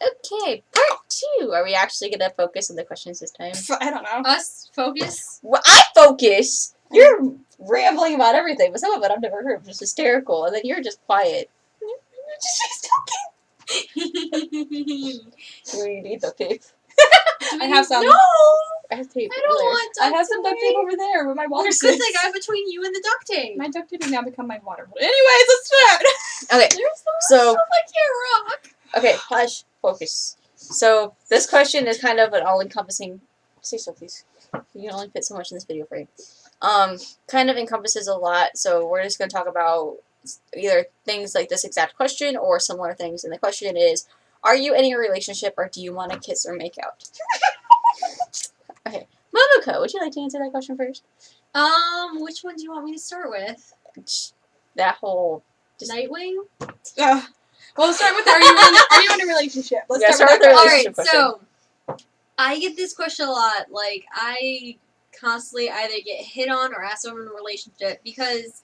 Okay, part 2. Are we actually going to focus on the questions this time? I don't know. Us focus? Well, I focus! You're rambling about everything, but some of it I've never heard. Just hysterical, and then you're just quiet. You're just talking. You need the tape. I have some. No! I have tape. I don't want duct I have some duct tape tape. over there where my water Good sits. thing I have between you and the duct tape. My duct tape has now become my water bottle. Anyways, let's start. Okay, There's so... stuff I can't rock. Okay, hush, focus. So, this question is kind of an all-encompassing... Say so, please. You can only fit so much in this video frame. Kind of encompasses a lot, so we're just going to talk about either things like this exact question or similar things. And the question is, are you in a relationship or do you want to kiss or make out? Okay. Momoko, would you like to answer that question first? Which one do you want me to start with? That whole... Just, Nightwing? Well, let's start with are you in a relationship? Let's Yeah, start start with with that the question. Alright, relationship so I get this question a lot. Like, I constantly either get hit on or asked if I'm in a relationship because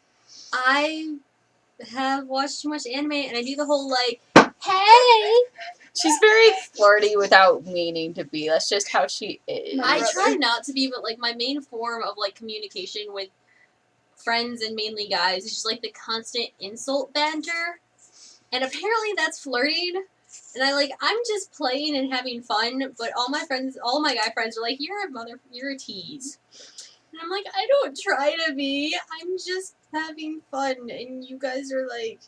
I have watched too much anime and I do the whole, like, hey! she's very flirty without meaning to be. That's just how she is. My I brother. try not to be, but, like, my main form of, like, communication with friends and mainly guys is just, like, the constant insult banter. And apparently that's flirting. And I'm just playing and having fun, but all my guy friends are like, you're a tease. And I'm like, I don't try to be. I'm just having fun. And you guys are like,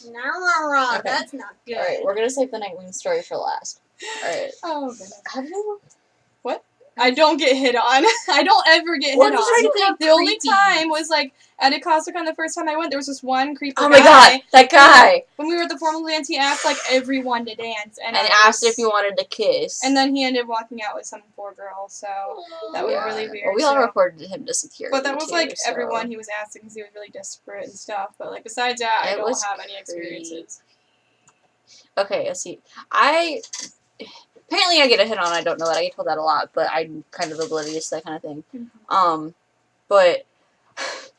no, Okay. that's not good. Alright, we're gonna save the Nightwing story for last. Alright. Oh, goodness. Have you... I don't get hit on. I don't ever get What hit did you on. say? The only Creepy. time was like at a CosplaCon the first time I went. There was this one creepy Oh guy. my god, that guy! When we were at the formal dance, he asked like everyone to dance, and And I asked was- if you wanted to kiss. And then he ended up walking out with some poor girl. So that was Yeah. really weird. Well, we all so- reported him to security. But that was too, like so. everyone he was asking because he was really desperate and stuff. But like besides that, I It don't was have any experiences. Okay, let's see. Apparently I get a hit on, I don't know that. I get told that a lot, but I'm kind of oblivious to that kind of thing. But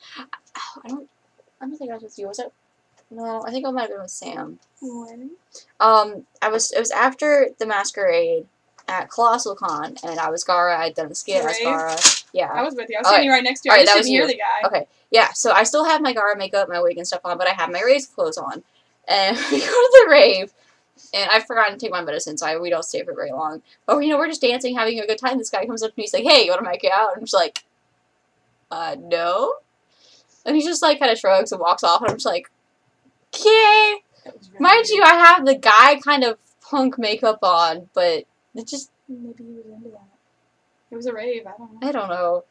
I don't think I was with you. Was it? No, I think I might have been with Sam. When? It was after the masquerade at Colossal Con, and I was Gara. I'd done a skit as Rave? Gara. Yeah. I was with you. I was Alright. sitting right next to you. Alright, I that just was didn't hear you. the guy. Okay. Yeah. So I still have my Gara makeup, my wig, and stuff on, but I have my rave clothes on, and we go to the rave. And I've forgotten to take my medicine, so we don't stay for very long. But, we're just dancing, having a good time. This guy comes up to me, he's like, hey, you want to make it out? And I'm just like, no. And he just, like, kind of shrugs and walks off, and I'm just like, okay. That was really Mind weird. you, I have the guy kind of punk makeup on, but it just, Maybe he was into that. It was a rave. I don't know. I don't know.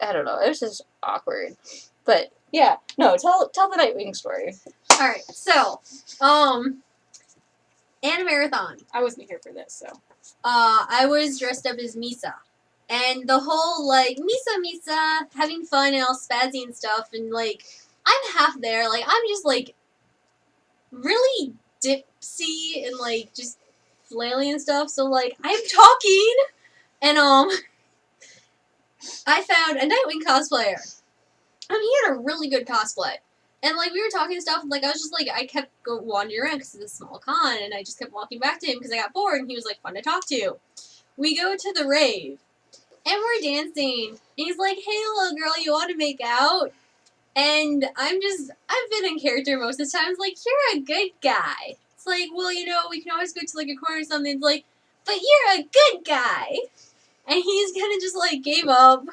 I don't know. It was just awkward. But, yeah. No, tell the Nightwing story. Alright, so, Animarathon. I wasn't here for this, so. I was dressed up as Misa. And the whole, like, Misa, having fun and all spazzy and stuff, and, like, I'm half there, like, I'm just, like, really dipsy and, like, just flailing and stuff, so, like, I'm talking, and, I found a Nightwing cosplayer. He had a really good cosplay. And, like, we were talking and stuff, and, like, I was just, like, I kept wandering around because it's a small con, and I just kept walking back to him because I got bored, and he was, like, fun to talk to. We go to the rave, and we're dancing, and he's like, hey, little girl, you want to make out? And I've been in character most of the time. It's like, you're a good guy. It's like, well, we can always go to, like, a corner or something. It's like, but you're a good guy. And he's kind of just, like, gave up.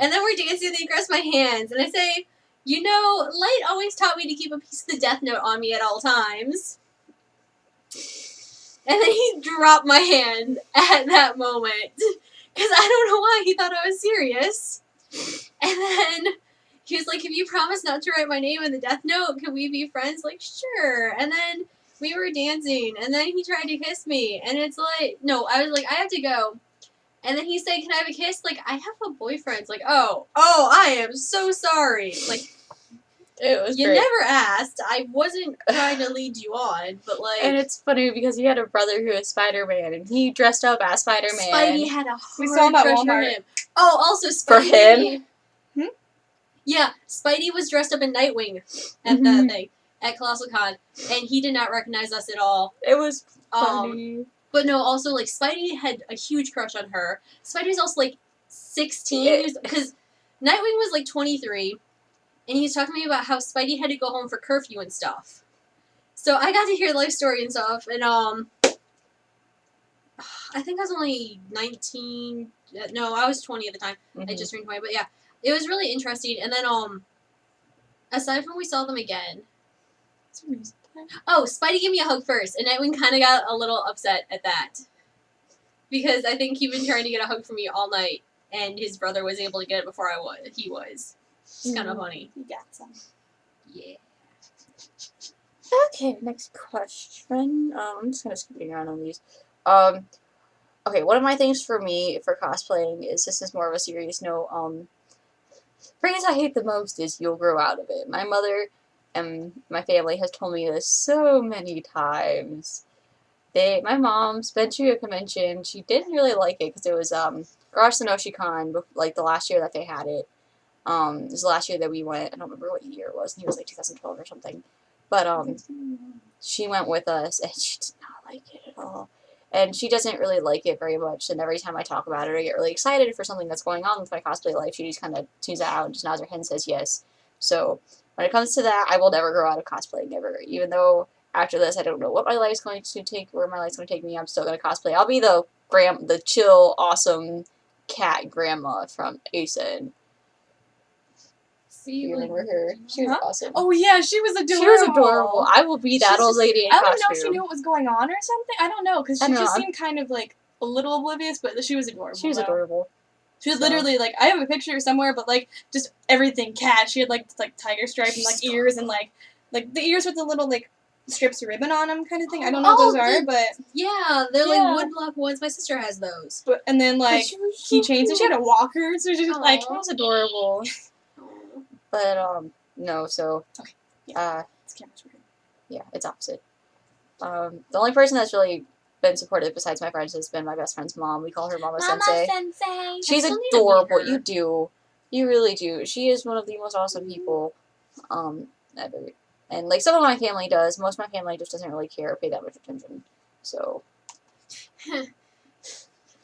And then we're dancing, and he grabs my hands, and I say, Light always taught me to keep a piece of the Death Note on me at all times. And then he dropped my hand at that moment. Because I don't know why he thought I was serious. And then he was like, if you promise not to write my name in the Death Note, can we be friends? Like, sure. And then we were dancing, and then he tried to kiss me. And it's like, no, I was like, I have to go. And then he said, can I have a kiss? Like, I have a boyfriend. It's like, oh, I am so sorry. Like, It was you great. never asked. I wasn't trying to lead you on, but, like, And it's funny because he had a brother who was Spider-Man, and he dressed up as Spider-Man. Spidey had a We hard saw him at crush for Walmart. him. Oh, also For Spidey. him? Yeah, Spidey was dressed up in Nightwing at Mhm. the thing at Colossal Con, and he did not recognize us at all. It was Um, funny. But no, also, like, Spidey had a huge crush on her. Spidey's also, like, 16, because Nightwing was, like, 23, and he was talking to me about how Spidey had to go home for curfew and stuff. So I got to hear life story and stuff, and, I think I was only 19, no, I was 20 at the time. I just turned 20, but yeah, it was really interesting, and then, aside from we saw them again, oh, Spidey gave me a hug first, and Nightwing kind of got a little upset at that. Because I think he'd been trying to get a hug from me all night, and his brother was able to get it before he was. It's kind of funny. You got some. Yeah. Okay, next question. I'm just kind of skipping around on these. Okay, one of my things for me for cosplaying is, this is more of a serious note, phrase I hate the most is "you'll grow out of it." My mother and my family has told me this so many times. My mom's been to a convention. She didn't really like it because it was Garage Sanoshi-con, like the last year that they had it. It was the last year that we went. I don't remember what year it was. I think it was like 2012 or something. But she went with us, and she did not like it at all. And she doesn't really like it very much. And every time I talk about it, I get really excited for something that's going on with my cosplay life. She just kind of tunes it out and just nods her head and says yes. So when it comes to that, I will never grow out of cosplay, never. Even though after this, I don't know what my life's going to take, where my life's going to take me. I'm still going to cosplay. I'll be the chill, awesome cat grandma from Asen. You remember her? She was awesome. Oh yeah, she was adorable. She was adorable. I will be that old lady in I costume. don't know if she knew what was going on or something. I don't know, because she just seemed kind of like a little oblivious, but she was adorable. She was adorable. She was literally like, I have a picture somewhere, but like just everything cat. She had like tiger stripe and like ears and like the ears with the little like strips of ribbon on them kind of thing. I don't know what those are, but yeah, they're like wood block ones. My sister has those. But and then like keychains, and she had a walker, so she was like, it was adorable. But no, so okay. Yeah. It's camera's weird. Yeah, it's opposite. The only person that's really been supportive besides my friends has been my best friend's mom. We call her Mama Sensei. She's adorable. You do. You really do. She is one of the most awesome people ever. And like some of my family does. Most of my family just doesn't really care or pay that much attention. So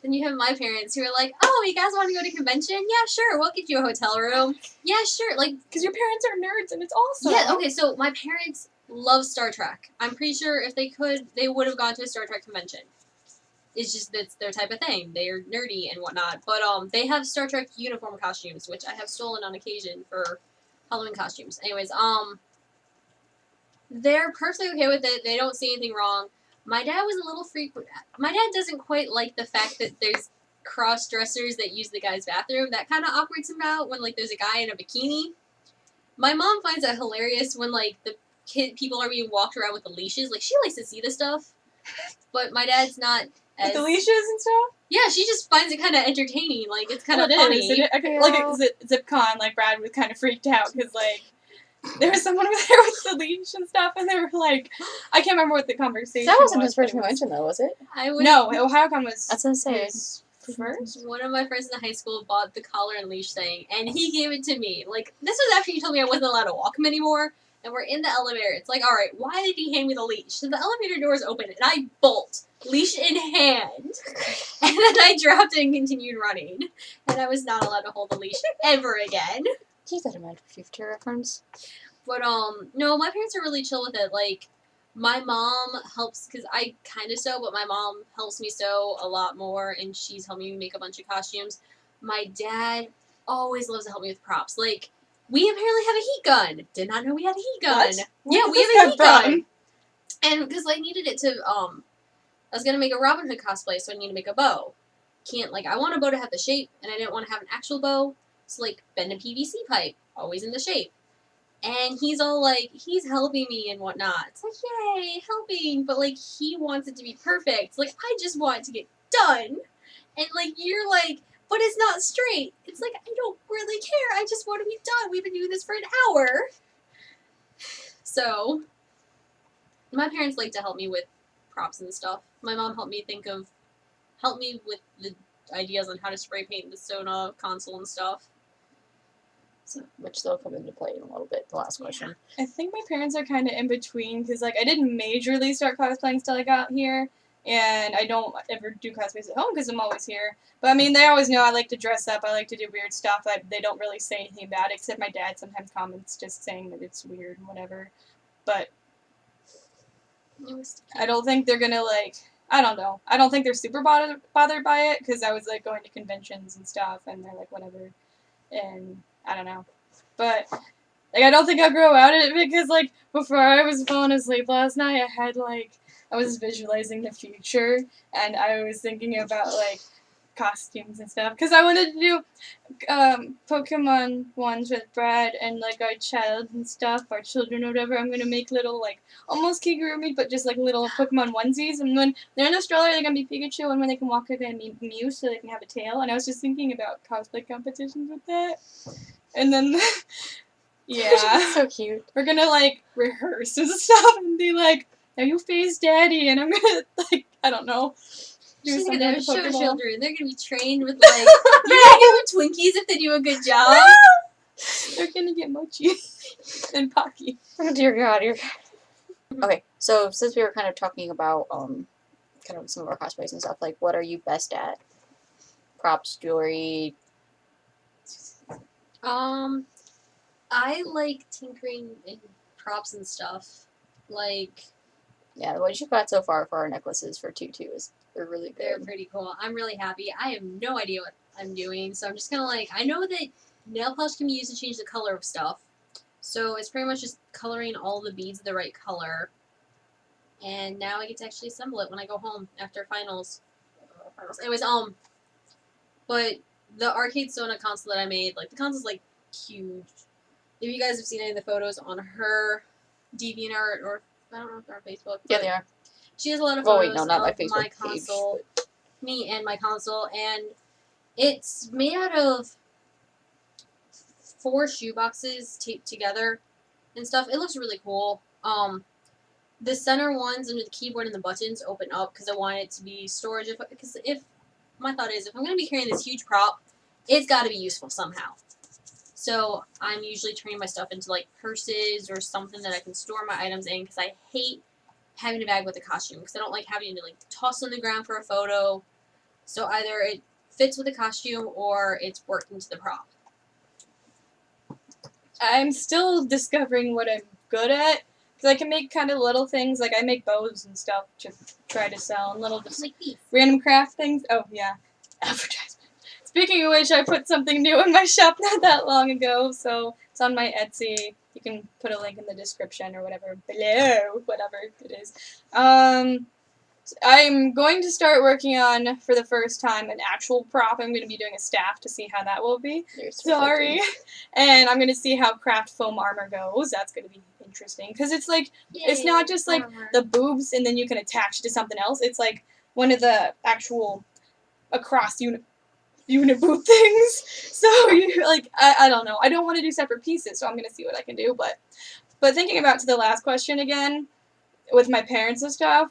Then you have my parents who are like, oh, you guys want to go to convention? Yeah, sure. We'll get you a hotel room. Yeah, sure. Like, because your parents are nerds and it's awesome. Yeah, okay, so my parents love Star Trek. I'm pretty sure if they could, they would have gone to a Star Trek convention. It's just, that's their type of thing. They're nerdy and whatnot. But they have Star Trek uniform costumes, which I have stolen on occasion for Halloween costumes. Anyways, they're perfectly okay with it. They don't see anything wrong. My dad was a little freaked. My dad doesn't quite like the fact that there's cross-dressers that use the guy's bathroom. That kind of awkwards him out when, like, there's a guy in a bikini. My mom finds it hilarious when, like, the people are being walked around with the leashes. Like, she likes to see this stuff. But my dad's not as... With the leashes and stuff? Yeah, she just finds it kind of entertaining. Like, it's kind of funny. ZipCon, like, Brad was kind of freaked out because, like, there was someone over there with the leash and stuff, and they were like, I can't remember what the conversation was. That wasn't his first convention, though, was it? No, OhioCon was... That's what I'm saying. First? One of my friends in high school bought the collar and leash thing, and he gave it to me. Like, this was after he told me I wasn't allowed to walk him anymore, and we're in the elevator. It's like, alright, why did he hand me the leash? So the elevator doors open, and I bolt, leash in hand, and then I dropped it and continued running. And I was not allowed to hold the leash ever again. Keep that in mind for future reference. But, no, my parents are really chill with it. Like, my mom helps, because I kind of sew, but my mom helps me sew a lot more, and she's helping me make a bunch of costumes. My dad always loves to help me with props. Like, we apparently have a heat gun. Did not know we had a heat gun. What? Yeah, we have a heat gun. And, because I needed it to, I was going to make a Robin Hood cosplay, so I need to make a bow. I want a bow to have the shape, and I didn't want to have an actual bow. So, like, bend a PVC pipe, always in the shape. And he's all like, he's helping me and whatnot. It's like, yay, helping. But, like, he wants it to be perfect. Like, I just want it to get done. And, like, you're like, but it's not straight. It's like, I don't really care. I just want to be done. We've been doing this for an hour. So, my parents like to help me with props and stuff. My mom helped me with the ideas on how to spray paint the Sona console and stuff. So, which they'll come into play in a little bit, the last question. I think my parents are kind of in between, because, like, I didn't majorly start cosplaying until I got here, and I don't ever do cosplays at home because I'm always here. But I mean, they always know I like to dress up. I like to do weird stuff. They don't really say anything about it, except my dad sometimes comments just saying that it's weird and whatever. But I don't think they're gonna like. I don't know. I don't think they're super bothered by it because I was like going to conventions and stuff, and they're like whatever. And I don't know, but like I don't think I'll grow out of it because like before I was falling asleep last night, I was visualizing the future, and I was thinking about like costumes and stuff because I wanted to do Pokemon ones with Brad and like our child and stuff, our children or whatever. I'm gonna make little like almost Kigurumi, but just like little Pokemon onesies, and when they're in Australia, they're gonna be Pikachu, and when they can walk, they're gonna be Mew, so they can have a tail. And I was just thinking about cosplay competitions with that, and then yeah, so cute. we're gonna like rehearse and stuff and be like, "Now you face Daddy," and I'm gonna like I don't know. She's something gonna with show Pokeball. children. They're gonna be trained with like you're gonna give them Twinkies if they do a good job. They're gonna get mochi and Pocky. Oh dear God, Okay, so since we were kind of talking about kind of some of our cosplays and stuff, like what are you best at? Props, jewelry. I like tinkering in props and stuff. Like Yeah, what you got so far for our necklaces for Tutu are really good. they're pretty cool. I'm really happy. I have no idea what I'm doing, so I'm just gonna like I know that nail polish can be used to change the color of stuff. So it's pretty much just coloring all the beads the right color. And now I get to actually assemble it when I go home after finals. Anyways, but the Arcade Sona console that I made, like the console's like huge. If you guys have seen any of the photos on her DeviantArt or I don't know if they're on Facebook. Yeah, they are. She has a lot of Oh, photos wait, no, not my of Facebook my page, console, me and my console, and it's made out of 4 shoe boxes taped together and stuff. It looks really cool. The center ones under the keyboard and the buttons open up because I want it to be storage. Because my thought is if I'm going to be carrying this huge prop, it's got to be useful somehow. So I'm usually turning my stuff into like purses or something that I can store my items in because I hate having a bag with a costume because I don't like having to like toss on the ground for a photo. So either it fits with the costume or it's worked into the prop. I'm still discovering what I'm good at because I can make kind of little things like I make bows and stuff to try to sell and little just Like these. random craft things. Oh yeah, advertisement. Speaking of which, I put something new in my shop not that long ago, so it's on my Etsy. You can put a link in the description or whatever below, whatever it is. I'm going to start working on, for the first time, an actual prop. I'm going to be doing a staff to see how that will be. Sorry. And I'm going to see how craft foam armor goes. That's going to be interesting. Because it's like, it's not just like the boobs and then you can attach it to something else. It's like one of the actual across unit boob things. So you like, I don't know. I don't want to do separate pieces, so I'm going to see what I can do. But thinking about to the last question again, with my parents and stuff,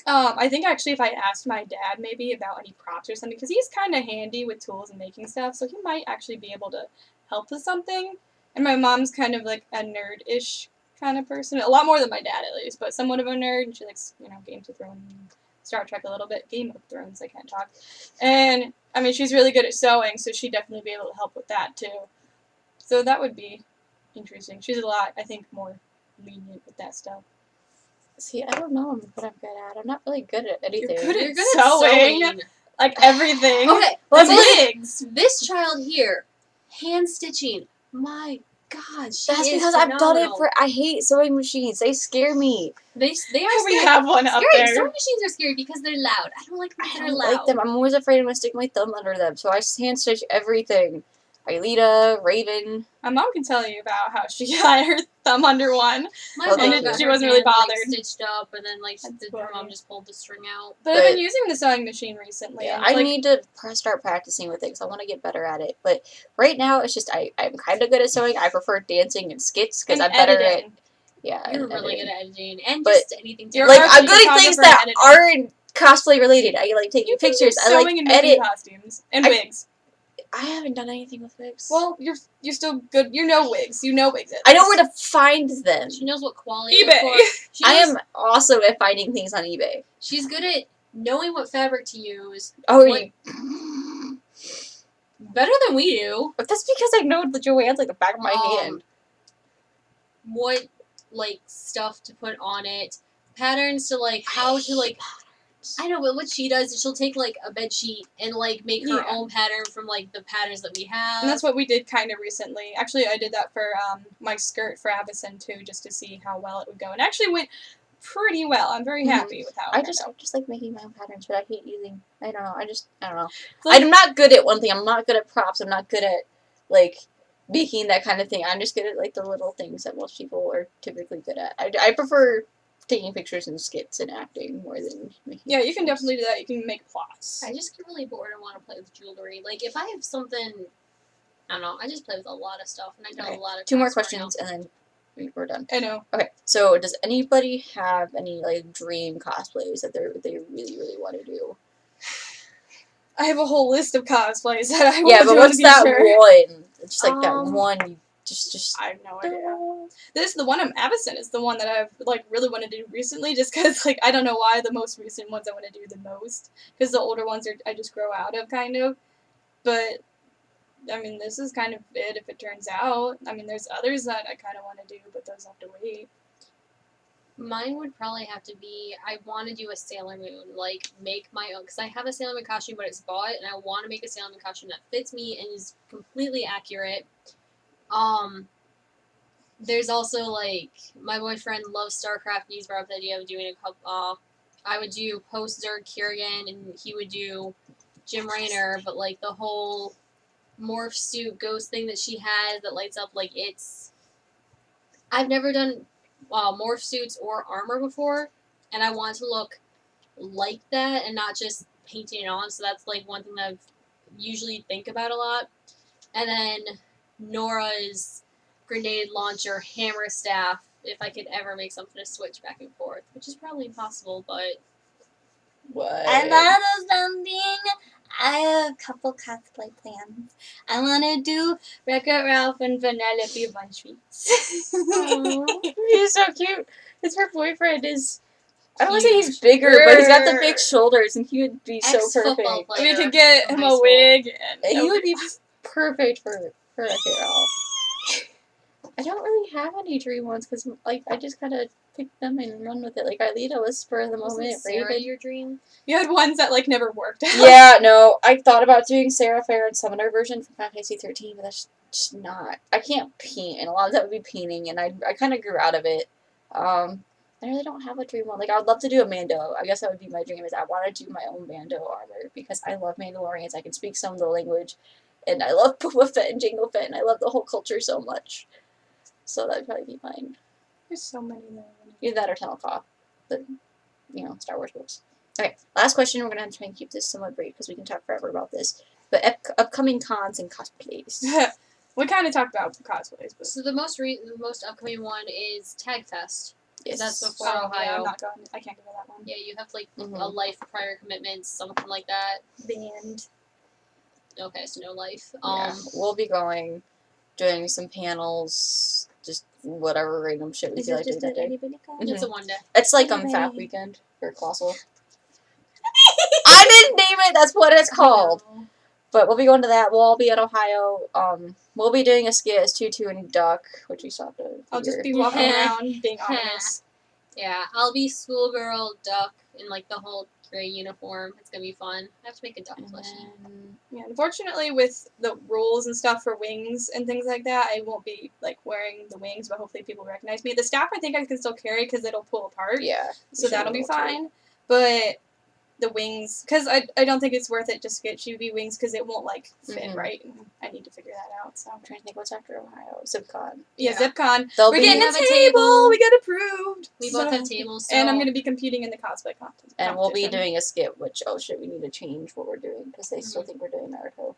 I think actually if I asked my dad maybe about any props or something, because he's kind of handy with tools and making stuff, so he might actually be able to help with something. And my mom's kind of like a nerd-ish kind of person, a lot more than my dad at least, but somewhat of a nerd, and she likes, Games of Thrones and Star Trek a little bit. Game of Thrones, I can't talk. And, I mean, she's really good at sewing, so she'd definitely be able to help with that, too. So that would be interesting. She's a lot, I think, more lenient with that stuff. See, I don't know what I'm good at. I'm not really good at anything. You're good You're at good at sewing. Like everything. Okay, Like this, wigs. this child here, hand stitching. My God, she That's is because I've done it phenomenal. I hate sewing machines. They scare me. They are scary. We have one up Scary. there. Sewing machines are scary because they're loud. I don't like things I that are don't loud. like them. I'm always afraid I'm going to stick my thumb under them. So I hand stitch everything. Aelita, Raven. My mom can tell you about how she got her thumb under one. My Oh, mom thank got you. She her wasn't really hand, like, bothered. stitched up, and then like That's her mom funny. just pulled the string out. But I've been But- using the sewing machine recently. Yeah, and I like, need to start practicing with it because I want to get better at it. But right now, it's just I'm kind of good at sewing. I prefer dancing and skits because and I'm better at editing. yeah. You're and really editing. good at editing and But just anything. You're Like a I'm good at things photographer that editing. aren't cosplay related. I like taking You can do pictures. I sewing like and making edit. costumes and I- wigs. I haven't done anything with wigs. Well, you're still good. You know wigs. You know wigs. I know where to find them. She knows what quality. eBay. I am also at finding things on eBay. She's good at knowing what fabric to use. Oh, you? Better than we do. But that's because I know the Joanne's like the back of my hand. What stuff to put on it, patterns to how to I know, but what she does is she'll take a bed sheet and make her own pattern from the patterns that we have. And that's what we did kind of recently. Actually, I did that for my skirt for Avison too, just to see how well it would go. And actually went pretty well. I'm very happy with how it I just like making my own patterns, but I hate using. I don't know. I don't know. Like, I'm not good at one thing. I'm not good at props. I'm not good at making that kind of thing. I'm just good at the little things that most people are typically good at. I prefer taking pictures and skits and acting more than making yeah, you can definitely do that. You can make plots. I just get really bored and want to play with jewelry. If I have something, I don't know. I just play with a lot of stuff, and I got a lot of. 2 more questions, and then we're done. I know. Okay, so does anybody have any dream cosplays that they really really want to do? I have a whole list of cosplays that I want to do. Yeah, but what's that one? Just that one you just. I have no idea. The one I'm Avison is the one that I've really wanted to do recently, just because I don't know why the most recent ones I want to do the most, because the older ones I just grow out of kind of, but I mean this is kind of it if it turns out. I mean there's others that I kind of want to do, but those have to wait. Mine would probably have to be, I want to do a Sailor Moon, make my own, because I have a Sailor Moon costume, but it's bought, and I want to make a Sailor Moon costume that fits me and is completely accurate. There's also, my boyfriend loves StarCraft, and he's brought up the idea of doing a couple, I would do post-Zerg Kiergan, and he would do Jim Raynor, but, the whole morph suit ghost thing that she has that lights up, I've never done morph suits or armor before, and I want to look like that and not just painting it on, so that's one thing that I usually think about a lot. And then Nora's grenade launcher hammer staff, if I could ever make something to switch back and forth, which is probably impossible, but what? I thought of something. I have a couple cosplay plans. I want to do Wreck-It Ralph and Vanellope Von Schweetz. He's so cute. Her boyfriend is. I don't want to say he's bigger, but he's got the big shoulders, and he would be so perfect. We could get him a wig, and he would be perfect for Wreck-It Ralph. I don't really have any dream ones because I just kind of pick them and run with it. Arlita was spur of the moment. Sarah, your dream? You had ones that never worked out. Yeah, no, I thought about doing Sarah Fair and Summoner version for KSC 13, but that's just not. I can't paint, and a lot of that would be painting, and I kind of grew out of it. I really don't have a dream one. I would love to do a Mando. I guess that would be my dream. Is I want to do my own Mando armor because I love Mandalorians. I can speak some of the language, and I love Boba Fett and Jango Fett, and I love the whole culture so much. So that'd probably be mine. There's so many there. Either that or Telecoff, the Star Wars books. Okay, last question. We're gonna have to try and keep this somewhat brief because we can talk forever about this. But upcoming cons and cosplays. We kind of talked about cosplays, but so the most upcoming one is Tag Fest. Yes. That's before Ohio. Yeah, I'm not going. I can't go to that one. Yeah, you have a life prior commitments, something like that. Band. Okay, so no life. Yeah, we'll be going, doing some panels, just whatever random shit we feel like doing that day. It's a one day. It's Fab Weekend for Colossal. I didn't name it. That's what it's called. But we'll be going to that. We'll all be at Ohio. We'll be doing a skit as Tutu and Duck, which we still have to figure. I'll just be walking around being honest. Yeah, I'll be Schoolgirl, Duck, in the whole gray uniform. It's gonna be fun. I have to make a Duck plushie. Yeah, unfortunately, with the rules and stuff for wings and things like that, I won't be wearing the wings, but hopefully people recognize me. The staff, I think I can still carry because it'll pull apart. Yeah. So that'll be fine. But the wings, because I don't think it's worth it just to get Chibi wings because it won't fit right. And I need to figure that out. So I'm trying to think what's after Ohio. ZipCon. Yeah, ZipCon. We're getting a table. We got approved. We both have tables. So. And I'm going to be competing in the cosplay competition. And we'll be doing a skit, which, oh shit, we need to change what we're doing because they still think we're doing Naruto.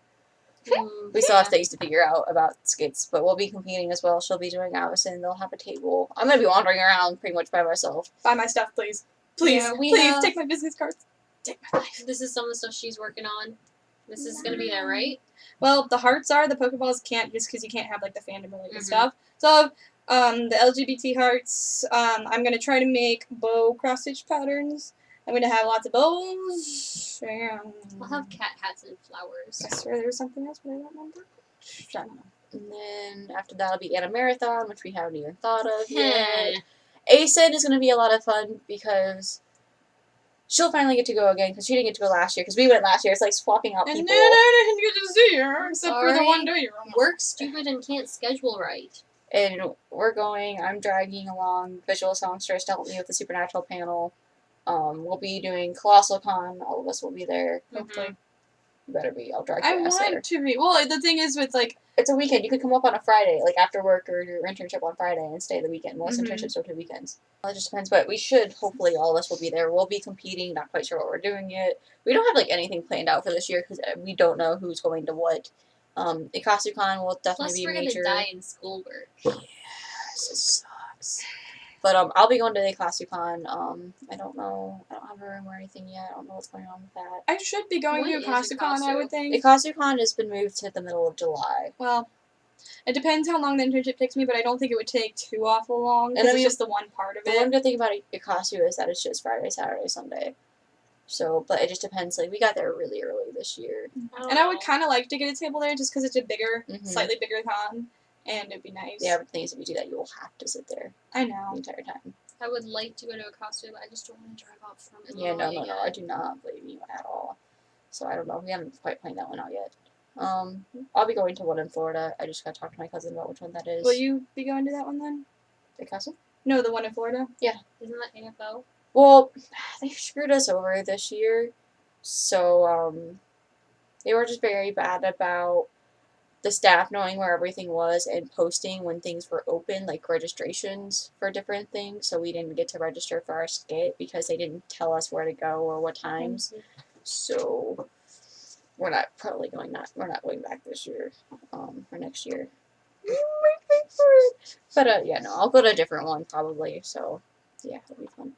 We still have things to figure out about skits, but we'll be competing as well. She'll be doing Allison. They'll have a table. I'm going to be wandering around pretty much by myself. Buy my stuff, please. Please, Yeah, please take my business cards. Take my life. This is some of the stuff she's working on. This is gonna be there, right? Well, the hearts are, the Pokeballs can't, just because you can't have, like, the fandom-related Mhm. stuff. So, the LGBT hearts, I'm going to try to make bow cross-stitch patterns. I'm going to have lots of bows. I'll have cat hats and flowers. I swear there was something else, but I don't remember. I don't know. And then after that will be Anna Marathon, which we haven't even thought of yet. ACID is going to be a lot of fun because she'll finally get to go again because she didn't get to go last year because we went last year. It's like swapping out And people. then I didn't get to see her, except for the sorry. one day you're on. Work stupid and can't schedule right. And we're going. I'm dragging along visual songstress to help me with the Supernatural panel. We'll be doing Colossal Con. All of us will be there. Hopefully. You better be. I'll drag I your ass there. want to be. Well, the thing is with, like, It's a weekend. You could come up on a Friday, like after work or your internship on Friday and stay the weekend. Most Mhm. internships are 2 weekends. Well, it just depends, but we should, hopefully, all of us will be there. We'll be competing, not quite sure what we're doing yet. We don't have, like, anything planned out for this year because we don't know who's going to what. Ikasucon will definitely Plus, be we're major. gonna die in schoolwork. Yes, it sucks. But I'll be going to the Ikasucon. I don't know. I don't have a room or anything yet. I don't know what's going on with that. I should be going When to is Akasukon, I Ikasu? would think. Ikasucon has been moved to the middle of July. Well, it depends how long the internship takes me, but I don't think it would take too awful long, And because I it's mean, just the one part of The it. one good thing about Ikasu is that it's just Friday, Saturday, Sunday. So, but it just depends. Like, we got there really early this year. And I would kind of like to get a table there, just because it's a bigger, Mhm. slightly bigger con, and it'd be nice. Yeah, but the thing is, if you do that, you will have to sit there I the know. entire time. I would like to go to a costume, but I just don't want to drive up from Yeah, Illinois no, again. I do not blame you at all. So, I don't know. We haven't quite planned that one out yet. I'll be going to one in Florida. I just got to talk to my cousin about which one that is. Will you be going to that one then? Ikasu? No, the one in Florida. Isn't that AFO? Well, they screwed us over this year. So, they were just very bad about the staff knowing where everything was and posting when things were open, like registrations for different things. So we didn't get to register for our skit because they didn't tell us where to go or what times. So we're not probably going we're not going back this year, or next year. But yeah, no, I'll go to a different one probably. So yeah, it'll be fun.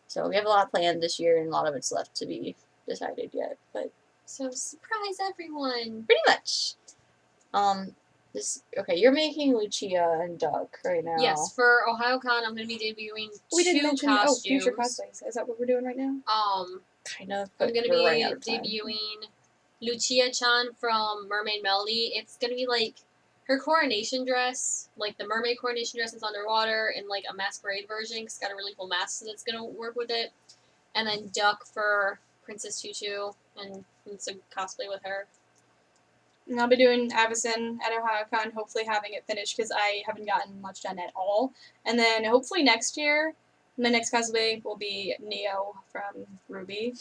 So we have a lot planned this year, and a lot of it's left to be decided yet. But So surprise everyone. pretty much. You're making Lucia and Doug right now. Yes, for OhioCon, I'm gonna be debuting We didn't two mention costumes. future cosplays. Is that what we're doing right now? Kind of. I'm But gonna we're running be out of time. debuting Lucia-chan from Mermaid Melody. It's gonna be like her coronation dress, like the mermaid coronation dress that's underwater, and like a masquerade version. 'Cause it's got a really cool mask that's gonna work with it. And then Duck for Princess Tutu, and it's a cosplay with her. And I'll be doing Avison at OhioCon, hopefully having it finished, because I haven't gotten much done at all. And then hopefully next year, my next cosplay will be Neo from Ruby,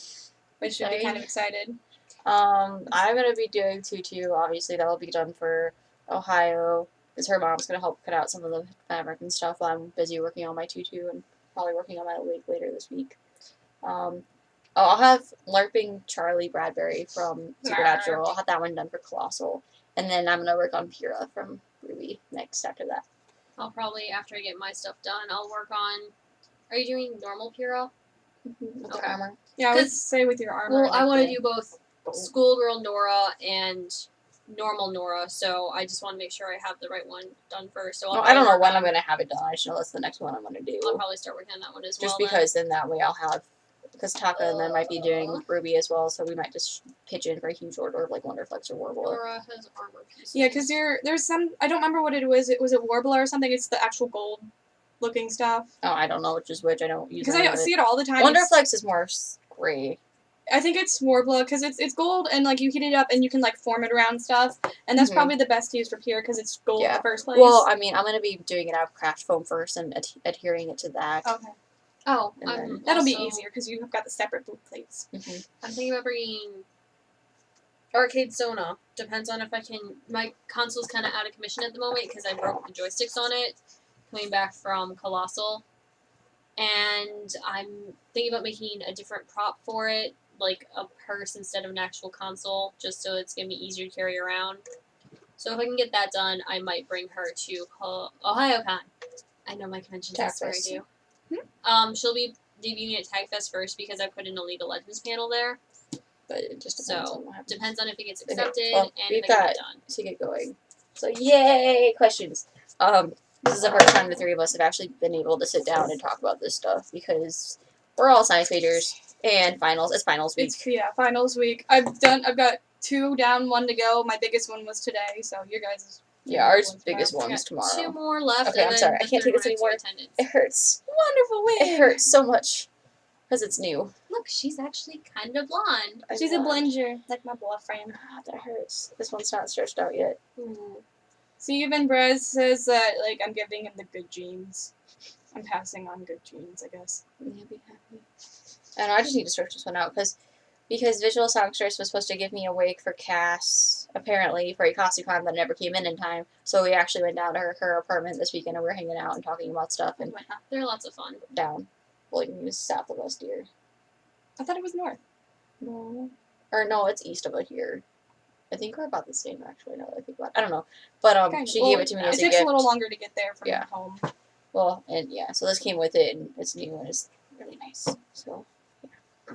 which should be kind of excited. I'm gonna be doing Tutu. Obviously, that'll be done for Ohio, because her mom's gonna help cut out some of the fabric and stuff. While I'm busy working on my tutu and probably working on my wig later this week. I'll have LARPing Charlie Bradbury from Supernatural. I'll have that one done for Colossal, and then I'm gonna work on Pura from Ruby next after that. I'll probably, after I get my stuff done, I'll work on. Are you doing normal Pura? With the Okay. armor. Yeah, I would 'Cause- say with your armor. Well, I like want to the- do both Schoolgirl Nora and normal Nora, so I just want to make sure I have the right one done first. So Well, I'll I don't know probably when work I'm on- gonna have it done. I just know that's the next one I'm gonna do. I'll probably start working on that one as well. Just because then that way I'll have, because Taka and then might be doing Ruby as well, so we might just pitch in for a huge order of like Wonderflex or Then. Warbler. Nora has armor pieces. Yeah, because there's some, I don't remember what it was. Was it Warbler or something? It's the actual gold looking stuff. Oh, I don't know which is which. I don't use Because any I of see it. it all the time. It's- Wonderflex is more gray. I think it's Warbler because it's gold and like you heat it up and you can like form it around stuff, and that's Mhm. probably the best to use for Pure because it's gold in Yeah. the first place. Well, I mean, I'm gonna be doing it out of craft foam first and adhering it to that. Okay, Oh, And I'm then- that'll be also- easier because you've got the separate blue plates. Mhm. I'm thinking about bringing Arcade Sona. Depends on if I can. My console's kind of out of commission at the moment because I broke the joysticks on it coming back from Colossal. And I'm thinking about making a different prop for it, like a purse instead of an actual console, just so it's going to be easier to carry around. So if I can get that done, I might bring her to OhioCon. I know my conventions, that's where I Tagfest. do. She'll be debuting at Tagfest first because I put in a League of Legends panel there. But it just depends on So, what happens. depends on if it gets Okay, accepted well, and we've if I get got- it done. To get going. So yay! Questions. This is the first time the three of us have actually been able to sit down and talk about this stuff because we're all science majors and finals. It's finals week. It's finals week. I've got 2 down, 1 to go. My biggest one was today, so your guys' Yeah, ours one's biggest tomorrow. one's tomorrow. 2 more left. Okay, and I'm sorry. then I can't the take this third one anymore. I have to attendance. It hurts. Wonderful win. It hurts so much because it's new. Look, she's actually kind of blonde. She's a blinger, like my boyfriend. Ah, that hurts. This one's not stretched out yet. Ooh. So even Brez says that like I'm giving him the good genes. I'm passing on good genes, I guess. Yeah, be happy. I know, I just need to stretch this one out because Visual Songstress was supposed to give me a wake for Cass, apparently, for a CostumeCon that never came in time. So we actually went down to her apartment this weekend and we were hanging out and talking about stuff and They're lots of fun. down. Well, it's south of us, dear. I thought it was north. No. Or no, it's east of it here. I think we're about the same, actually, now that I think about it. I don't know. But Kind of. she Well, gave it to me as it a takes gift. a little longer to get there from Yeah. home. Well, and yeah, so this came with it, and it's new, and it's really nice. So, yeah.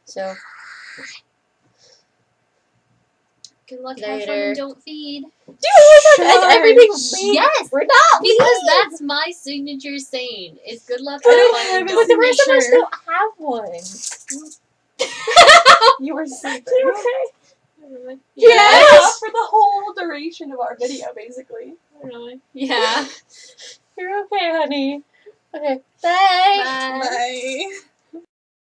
So, Good luck, have fun, Later. and don't feed. everything Yes! we're not Because that's my signature saying. Is good luck, I have don't fun, have and a But don't the rest of us signature. don't have one. You were sleeping. Okay. Yes! For the whole duration of our video, basically. Really? Yeah. You're okay, honey. Okay. Bye. Bye. Bye.